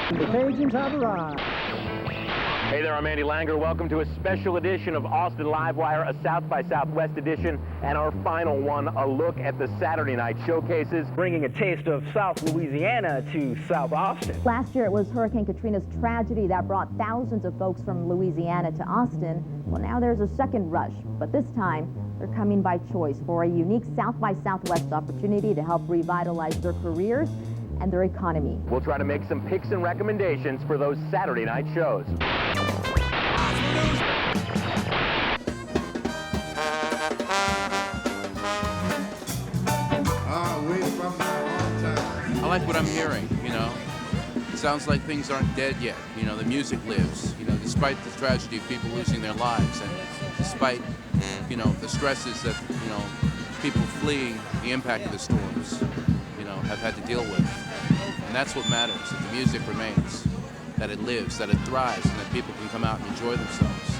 The Cajuns have arrived. Hey there, I'm Andy Langer. Welcome to a special edition of Austin Livewire, a South by Southwest edition, and our final one, a look at the Saturday night showcases. Bringing a taste of South Louisiana to South Austin. Last year it was Hurricane Katrina's tragedy that brought thousands of folks from Louisiana to Austin. Well, now there's a second rush, but this time they're coming by choice for a unique South by Southwest opportunity to help revitalize their careers and their economy. We'll try to make some picks and recommendations for those Saturday night shows. I like what I'm hearing, you know. It sounds like things aren't dead yet. You know, the music lives, you know, despite the tragedy of people losing their lives and despite, you know, the stresses that, you know, people fleeing the impact of the storms, you know, have had to deal with. And that's what matters, that the music remains, that it lives, that it thrives, and that people can come out and enjoy themselves.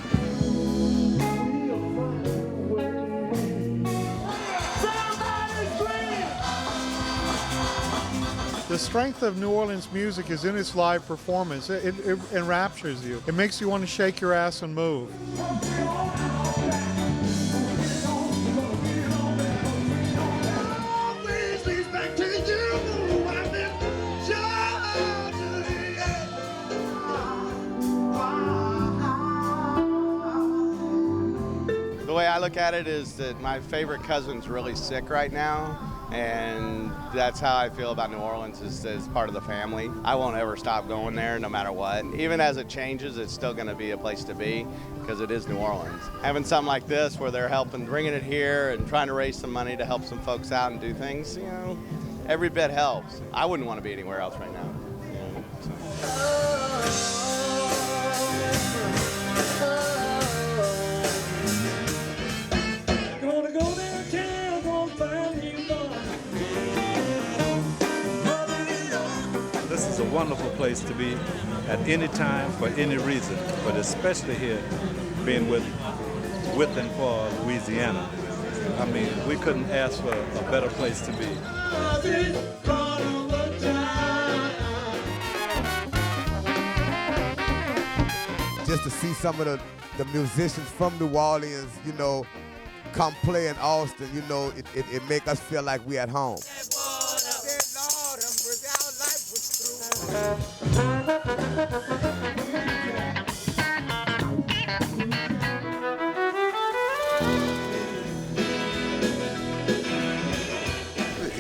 The strength of New Orleans music is in its live performance. It enraptures you. It makes you want to shake your ass and move. The way I look at it is that my favorite cousin's really sick right now, and that's how I feel about New Orleans, is as part of the family. I won't ever stop going there no matter what. Even as it changes, it's still going to be a place to be because it is New Orleans. Having something like this where they're helping, bringing it here and trying to raise some money to help some folks out and do things, you know, every bit helps. I wouldn't want to be anywhere else right now. You know, so. This is a wonderful place to be at any time for any reason, but especially here, being with and for Louisiana. I mean, we couldn't ask for a better place to be. Just to see some of the musicians from New Orleans, you know, come play in Austin, you know, it make us feel like we at home.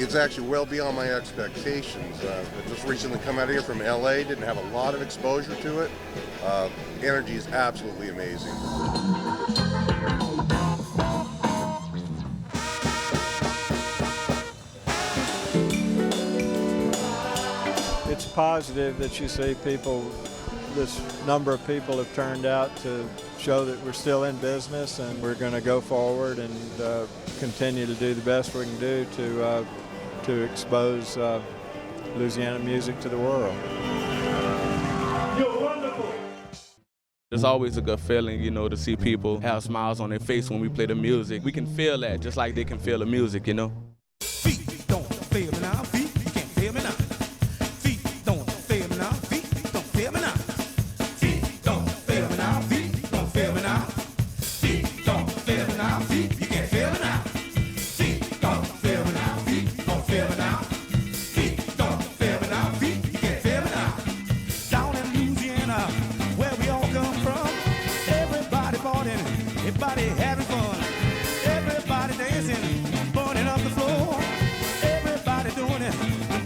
It's actually well beyond my expectations. I just recently come out of here from LA, didn't have a lot of exposure to it. Energy is absolutely amazing. It's positive that you see people, this number of people have turned out to show that we're still in business and we're going to go forward and continue to do the best we can do to expose Louisiana music to the world. You're wonderful. It's always a good feeling, you know, to see people have smiles on their face when we play the music. We can feel that just like they can feel the music, you know. Feet don't fail me now, feet, you can't fail me now. Feet don't fail me now, feet, don't fail me now. Feet don't fail me now, feet, don't fail me now. Feet don't fail me now, feet, you can't fail me now. Feet don't fail me now, feet, don't fail me now. Feet don't fail me now, feet, you can't fail me now. Down in Louisiana, where we all come from, everybody partying, everybody having fun, everybody dancing, burning up the floor, everybody doing it,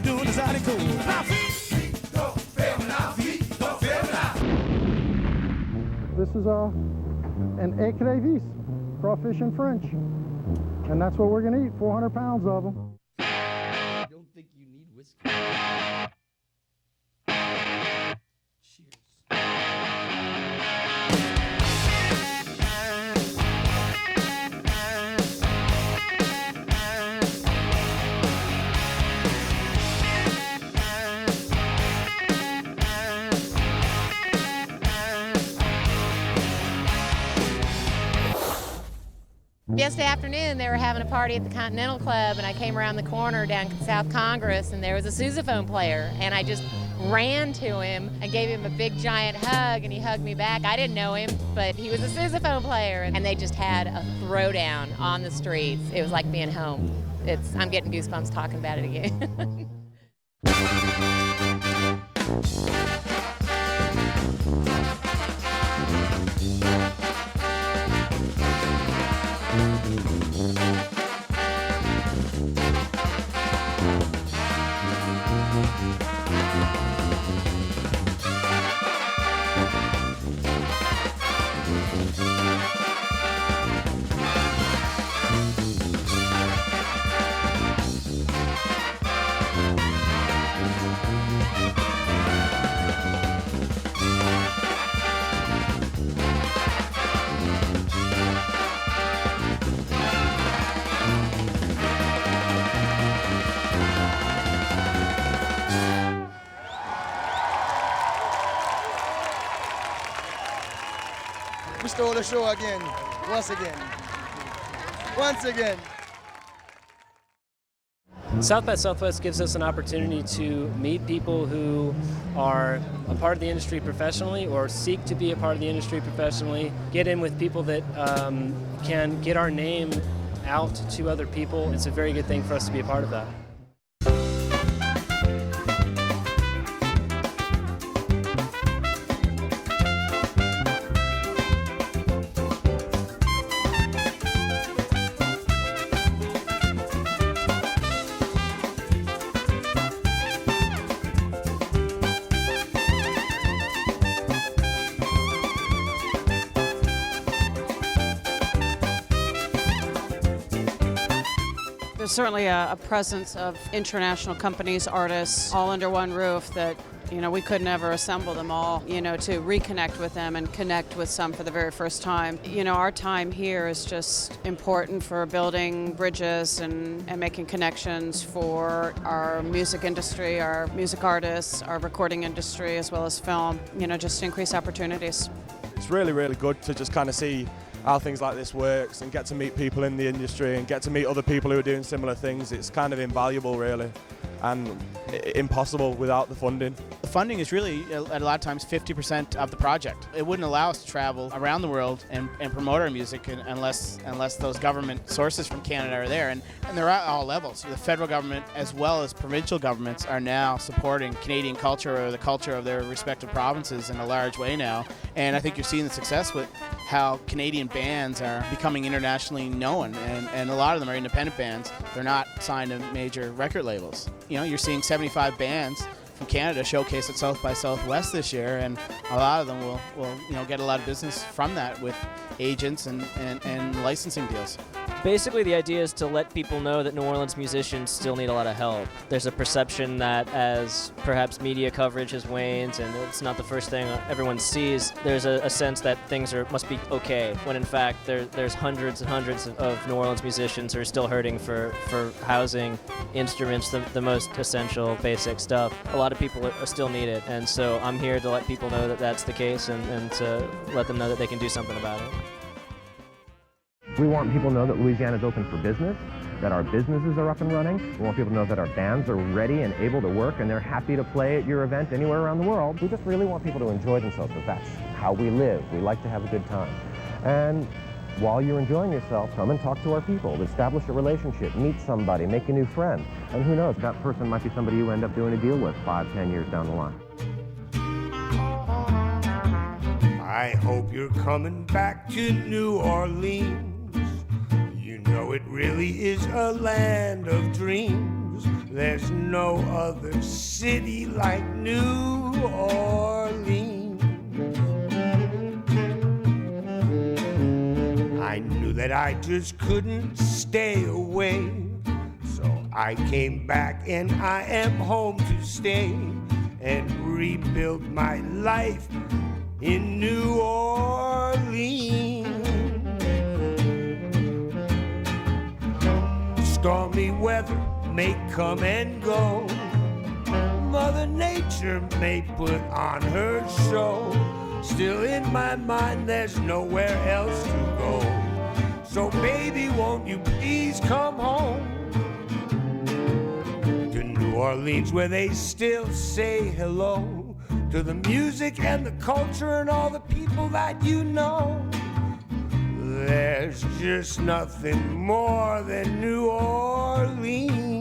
doing this out of cool. Now feet don't fail me now, feet don't fail me now. This is an écrevisse, crawfish and French. And that's what we're going to eat, 400 pounds of them. I don't think you need whiskey. yesterday afternoon they were having a party at the Continental Club, and I came around the corner down South Congress, and there was a sousaphone player, and I just ran to him and gave him a big giant hug, and he hugged me back. I didn't know him, but he was a sousaphone player, and they just had a throwdown on the streets. It was like being home. I'm getting goosebumps talking about it again. We stole the show again, once again. South by Southwest gives us an opportunity to meet people who are a part of the industry professionally or seek to be a part of the industry professionally, get in with people that can get our name out to other people. It's a very good thing for us to be a part of that. There's certainly a presence of international companies, artists, all under one roof that, we could never assemble them all, to reconnect with them and connect with some for the very first time. Our time here is just important for building bridges and making connections for our music industry, our music artists, our recording industry, as well as film, just to increase opportunities. It's really, really good to just kind of see how things like this works and get to meet people in the industry and get to meet other people who are doing similar things. It's kind of invaluable, really, and impossible without the funding. The funding is really, at a lot of times, 50% of the project. It wouldn't allow us to travel around the world and promote our music unless those government sources from Canada are there. And they're at all levels. The federal government as well as provincial governments are now supporting Canadian culture or the culture of their respective provinces in a large way now. And I think you're seeing the success with how Canadian bands are becoming internationally known, and a lot of them are independent bands. They're not signed to major record labels. You're seeing 75 bands from Canada showcase at South by Southwest this year, and a lot of them will get a lot of business from that with agents and licensing deals. Basically, the idea is to let people know that New Orleans musicians still need a lot of help. There's a perception that as perhaps media coverage has waned and it's not the first thing everyone sees, there's a sense that things must be okay, when in fact there's hundreds and hundreds of New Orleans musicians who are still hurting for housing, instruments, the most essential basic stuff. A lot of people still need it, and so I'm here to let people know that that's the case and to let them know that they can do something about it. We want people to know that Louisiana is open for business, that our businesses are up and running. We want people to know that our bands are ready and able to work, and they're happy to play at your event anywhere around the world. We just really want people to enjoy themselves, because that's how we live. We like to have a good time. And while you're enjoying yourself, come and talk to our people, establish a relationship, meet somebody, make a new friend. And who knows, that person might be somebody you end up doing a deal with 5-10 years down the line. I hope you're coming back to New Orleans. It really is a land of dreams. There's no other city like New Orleans. I knew that I just couldn't stay away, so I came back and I am home to stay and rebuild my life in New Orleans. Stormy weather may come and go, Mother Nature may put on her show, still in my mind there's nowhere else to go. So baby, won't you please come home to New Orleans, where they still say hello to the music and the culture and all the people that you know. There's just nothing more than New Orleans.